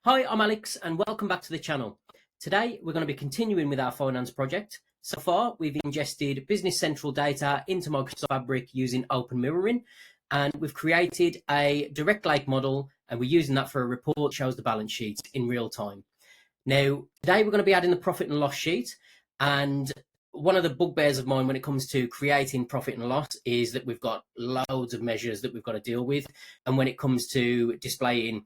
Hi, I'm Alex and welcome back to the channel. Today we're going to be continuing with our finance project. So far we've ingested Business Central data into Microsoft Fabric using open mirroring, and we've created a direct lake model and we're using that for a report that shows the balance sheet in real time. Now today we're going to be adding the profit and loss sheet, and one of the bugbears of mine when it comes to creating profit and loss is that we've got loads of measures that we've got to deal with, and when it comes to displaying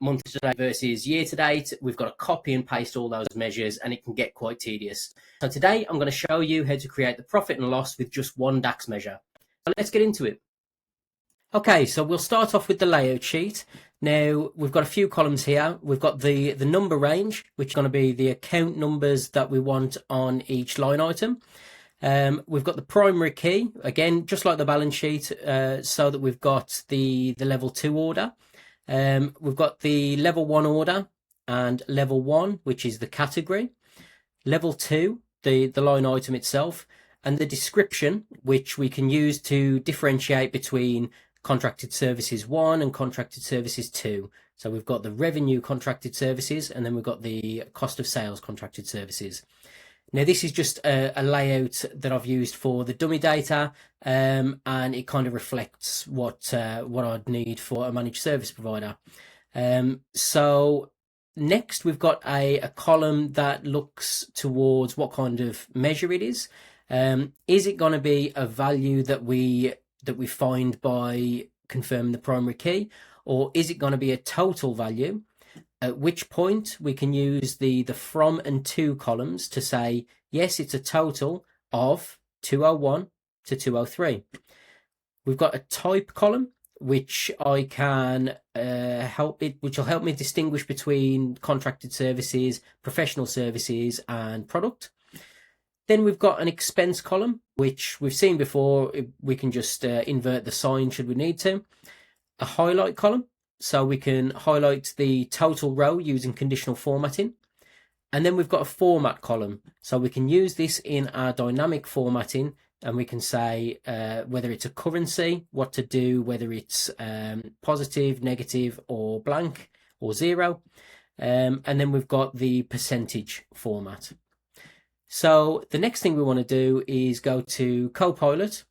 month to date versus year to date, we've got to copy and paste all those measures and it can get quite tedious. So today I'm going to show you how to create the profit and loss with just one DAX measure. So let's get into it. Okay, so we'll start off with the layout sheet. Now we've got a few columns here. We've got the number range, which is going to be the account numbers that we want on each line item. We've got the primary key, again, just like the balance sheet, so that we've got the level 2 order. We've got the level 1 order and level 1, which is the category. Level 2, the line item itself, and the description, which we can use to differentiate between contracted services 1 and contracted services 2. So we've got the revenue contracted services, and then we've got the cost of sales contracted services. Now this is just a layout that I've used for the dummy data, and it kind of reflects what I'd need for a managed service provider. So next we've got a column that looks towards what kind of measure it is. Is it going to be a value that we find by confirming the primary key, or is it going to be a total value? At which point we can use the from and to columns to say, yes, it's a total of 201 to 203. We've got a type column, which I can which will help me distinguish between contracted services, professional services, and product. Then we've got an expense column, which we've seen before. We can just invert the sign should we need to. A highlight column, so we can highlight the total row using conditional formatting. And then we've got a format column, so we can use this in our dynamic formatting, and we can say whether it's a currency, what to do, whether it's positive, negative, or blank, or 0. And then we've got the percentage format. So the next thing we want to do is go to Copilot,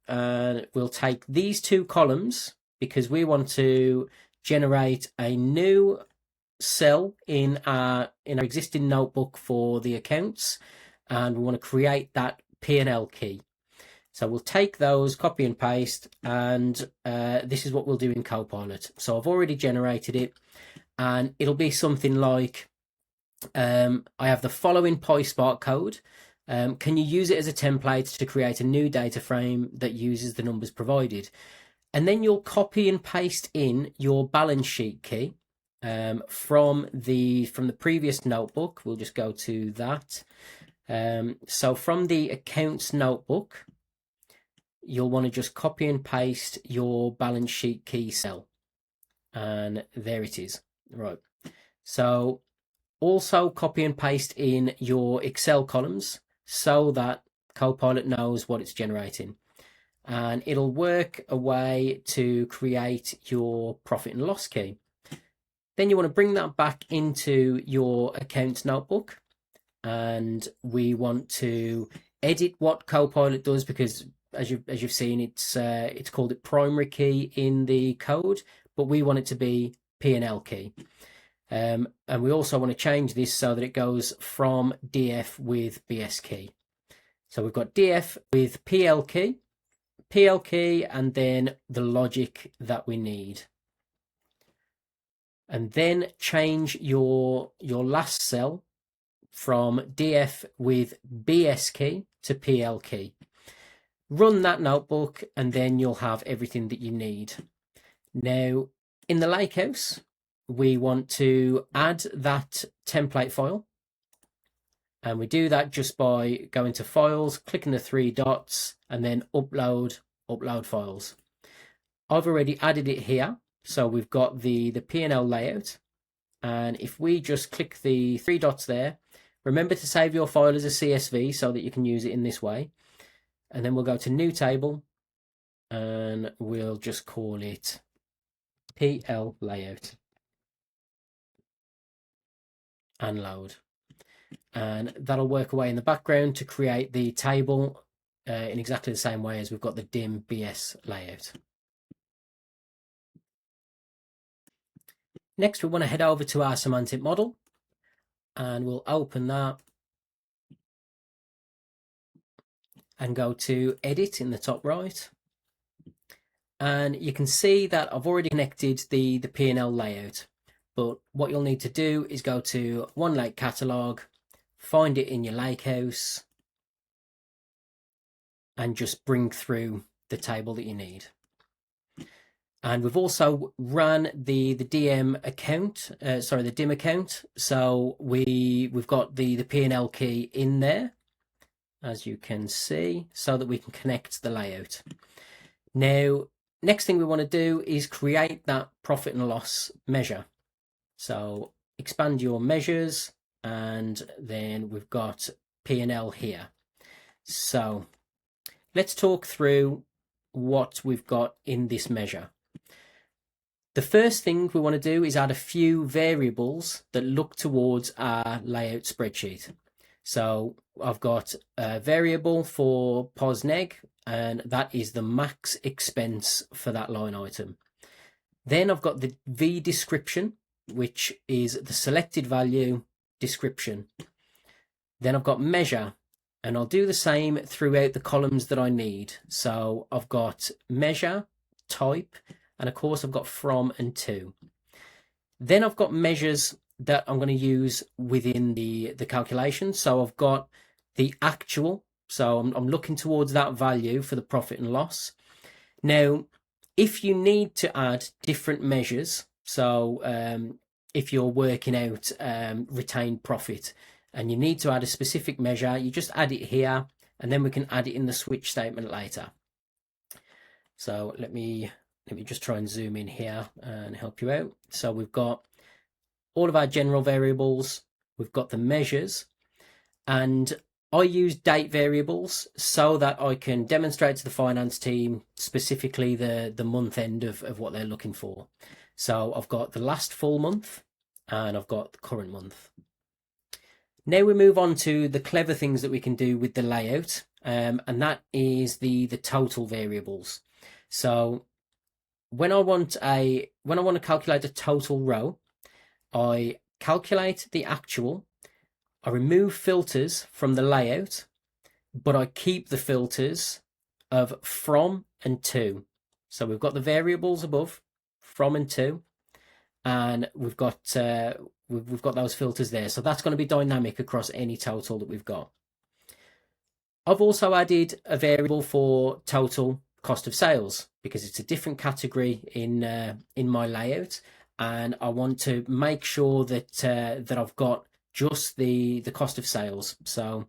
and we'll take these two columns because we want to generate a new cell in our existing notebook for the accounts, and we want to create that P&L key. So we'll take those, copy and paste, and this is what we'll do in Copilot. So I've already generated it, and it'll be something like, I have the following PySpark code. Can you use it as a template to create a new data frame that uses the numbers provided? And then you'll copy and paste in your balance sheet key from the previous notebook. We'll just go to that. So from the accounts notebook, you'll want to just copy and paste your balance sheet key cell. And there it is. Right. So also copy and paste in your Excel columns so that Copilot knows what it's generating. And it'll work a way to create your profit and loss key. Then you want to bring that back into your accounts notebook, and we want to edit what Copilot does, because as you've seen, it's called it primary key in the code, but we want it to be P&L key. And we also want to change this so that it goes from DF with BS key. So we've got DF with PL key, and then the logic that we need. And then change your last cell from DF with BS key to PL key. Run that notebook, and then you'll have everything that you need. Now, in the Lakehouse, we want to add that template file. And we do that just by going to Files, clicking the 3 dots, and then Upload files. I've already added it here. So we've got the P&L layout. And if we just click the 3 dots there, remember to save your file as a CSV so that you can use it in this way. And then we'll go to New Table, and we'll just call it PL Layout. and load. And that'll work away in the background to create the table in exactly the same way as we've got the dim BS layout. Next, we want to head over to our semantic model, and we'll open that and go to edit in the top right. And you can see that I've already connected the P&L layout. But what you'll need to do is go to One Lake Catalog, find it in your lakehouse, and just bring through the table that you need. And we've also run the DM account, the dim account. So we've got the P&L key in there, as you can see, so that we can connect the layout. Now, next thing we want to do is create that profit and loss measure. So expand your measures, and then we've got P&L here. So let's talk through what we've got in this measure. The first thing we want to do is add a few variables that look towards our layout spreadsheet. So I've got a variable for POSNEG, and that is the max expense for that line item. Then I've got the V description, which is the selected value description. Then I've got measure, and I'll do the same throughout the columns that I need. So I've got measure, type, and of course I've got from and to. Then I've got measures that I'm going to use within the calculation. So I've got the actual, so I'm looking towards that value for the profit and loss. Now, if you need to add different measures, so if you're working out retained profit and you need to add a specific measure, you just add it here, and then we can add it in the switch statement later. So let me just try and zoom in here and help you out. So we've got all of our general variables, we've got the measures, and I use date variables so that I can demonstrate to the finance team specifically the month end of what they're looking for. So I've got the last full month and I've got the current month. Now we move on to the clever things that we can do with the layout, and that is the total variables. So when I want to calculate a total row, I calculate the actual, I remove filters from the layout, but I keep the filters of from and to. So we've got the variables above, from and to, and we've got those filters there. So that's going to be dynamic across any total that we've got. I've also added a variable for total cost of sales because it's a different category in my layout, and I want to make sure that I've got just the cost of sales. So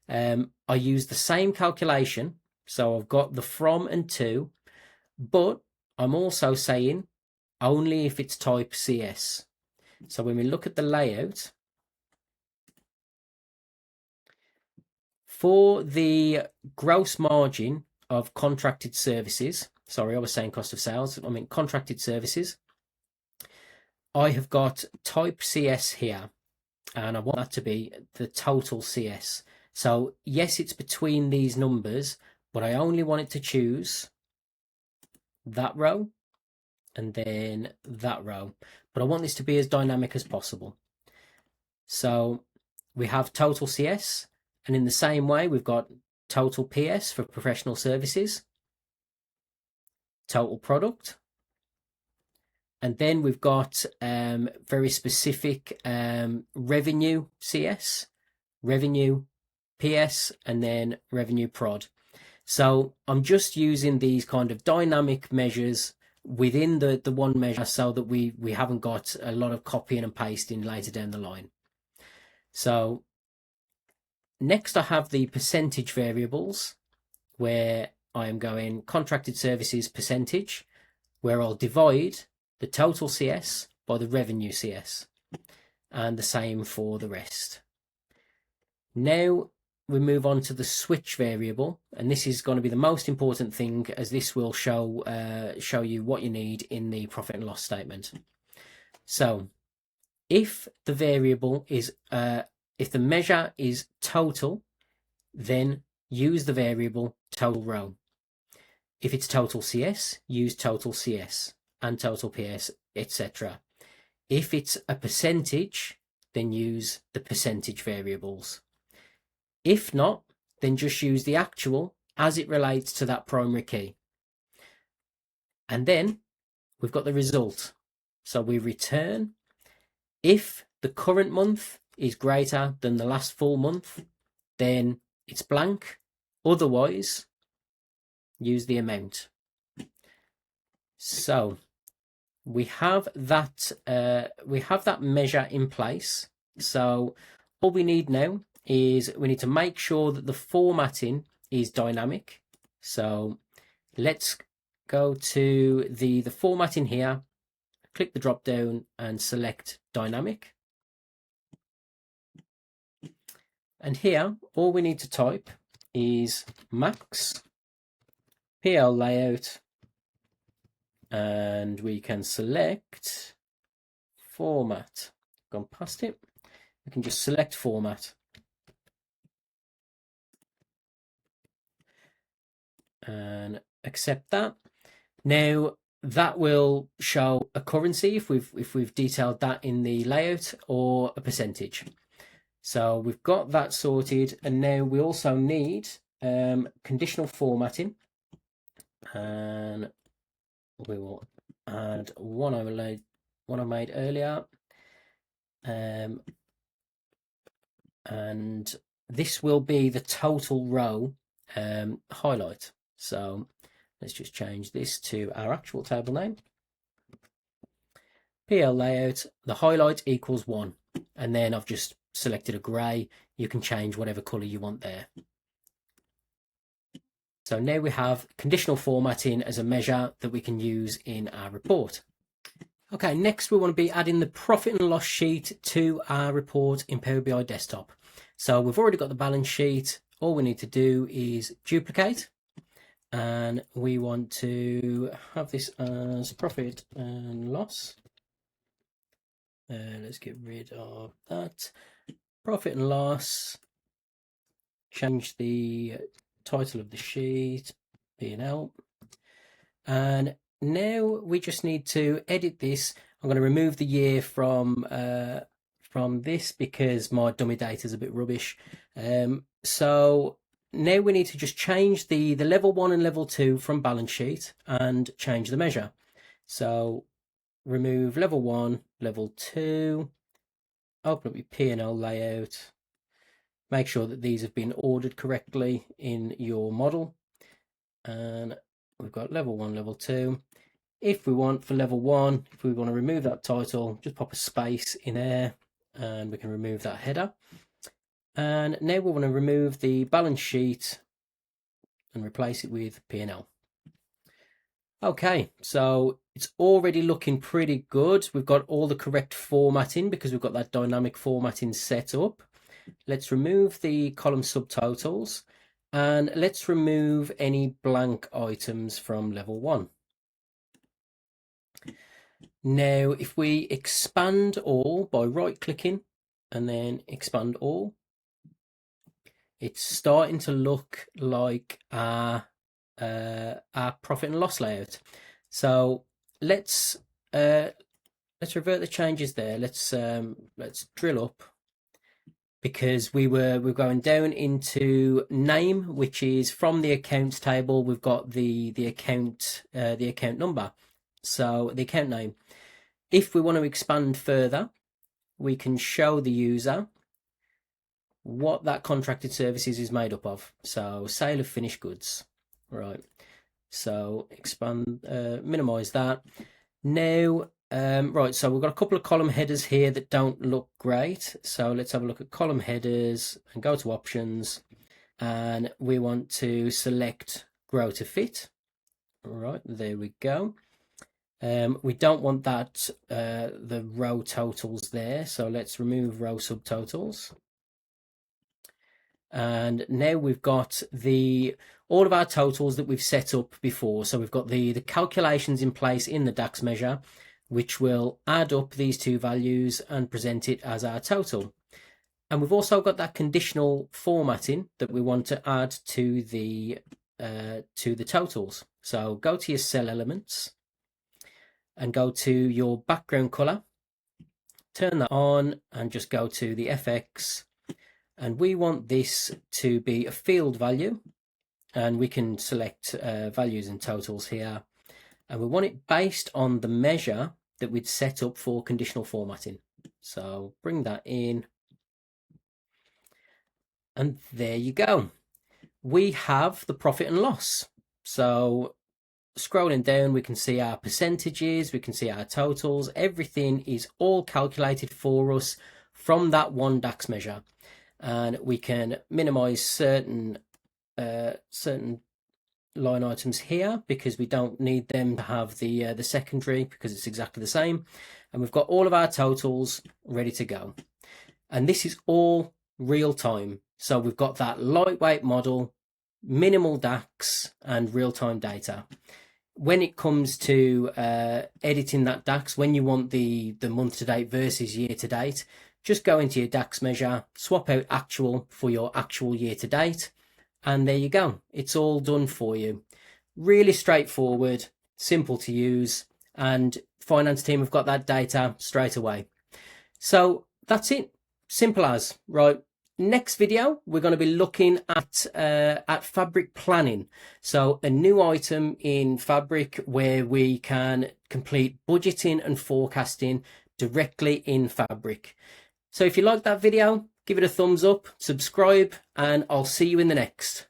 I use the same calculation. So I've got the from and to, but I'm also saying only if it's type CS. So when we look at the layout, for the gross margin of contracted services, sorry, I was saying cost of sales, I mean contracted services, I have got type CS here, and I want that to be the total CS. So yes, it's between these numbers, but I only want it to choose that row and then that row. But I want this to be as dynamic as possible. So we have total CS, and in the same way, we've got total PS for professional services, total product, and then we've got very specific revenue CS, revenue PS, and then revenue prod. So I'm just using these kind of dynamic measures within the one measure so that we haven't got a lot of copying and pasting later down the line. So next I have the percentage variables where I'm going contracted services percentage, where I'll divide the total CS by the revenue CS, and the same for the rest. Now we move on to the switch variable, and this is going to be the most important thing, as this will show you what you need in the profit and loss statement. So If the variable is, if the measure is total, then use the variable total row. If it's total CS, use total CS and total PS, etc. If it's a percentage, then use the percentage variables. If not, then just use the actual as it relates to that primary key. And then we've got the result. So we return if the current month is greater than the last full month, then it's blank. Otherwise, use the amount. So we have that measure in place. So all we need now is we need to make sure that the formatting is dynamic. So let's go to the formatting here, click the drop down and select dynamic. And here, all we need to type is max PL layout, and we can select format. Gone past it. We can just select format. And accept that. Now that will show a currency if we've detailed that in the layout, or a percentage. So we've got that sorted, and now we also need conditional formatting, and we will add one I made earlier, and this will be the total row highlight. So let's just change this to our actual table name. PL layout, the highlight equals 1, and then I've just selected a grey. You can change whatever colour you want there. So now we have conditional formatting as a measure that we can use in our report. Okay, next we want to be adding the profit and loss sheet to our report in Power BI Desktop. So we've already got the balance sheet. All we need to do is duplicate, and we want to have this as profit and loss. Let's get rid of that. Profit and loss. Change the title of the sheet, P&L. And now we just need to edit this. I'm going to remove the year from this because my dummy data is a bit rubbish. So now we need to just change the level 1 and level 2 from balance sheet and change the measure. So remove level 1, level 2, open up your P&L layout, make sure that these have been ordered correctly in your model, and we've got level 1, level 2. If we want, for level 1, if we want to remove that title, just pop a space in there and we can remove that header. And now we want to remove the balance sheet and replace it with P&L. Okay, so it's already looking pretty good. We've got all the correct formatting because we've got that dynamic formatting set up. Let's remove the column subtotals, and let's remove any blank items from level 1. Now, if we expand all by right-clicking and then expand all, it's starting to look like our profit and loss layout. So let's revert the changes there. Let's drill up, because we're going down into name, which is from the accounts table. We've got the account number, so the account name. If we want to expand further, we can show the user what that contracted services is made up of. So sale of finished goods, right? So expand, minimize that. Now, right, so we've got a couple of column headers here that don't look great. So let's have a look at column headers and go to options, and we want to select grow to fit. All right, there we go. We don't want that the row totals there, so let's remove row subtotals. And now we've got all of our totals that we've set up before. So we've got the calculations in place in the DAX measure. which will add up these two values and present it as our total. And we've also got that conditional formatting that we want to add to the totals. So go to your cell elements and go to your background color, turn that on and just go to the FX, and we want this to be a field value, and we can select values and totals here, and we want it based on the measure that we'd set up for conditional formatting. So bring that in, and there you go. We have the profit and loss. So scrolling down, we can see our percentages, we can see our totals. Everything is all calculated for us from that ONE DAX measure, and we can minimize certain line items here because we don't need them to have the secondary, because it's exactly the same. And we've got all of our totals ready to go, and this is all real time. So we've got that lightweight model, minimal DAX, and real-time data. When it comes to editing that DAX, when you want the month to date versus year to date, just go into your DAX measure, swap out actual for your actual year to date, and there you go. It's all done for you. Really straightforward, simple to use, and finance team have got that data straight away. So that's it. Simple as, right? Next video, we're going to be looking at fabric planning. So a new item in Fabric where we can complete budgeting and forecasting directly in Fabric. So if you like that video, give it a thumbs up, subscribe, and I'll see you in the next.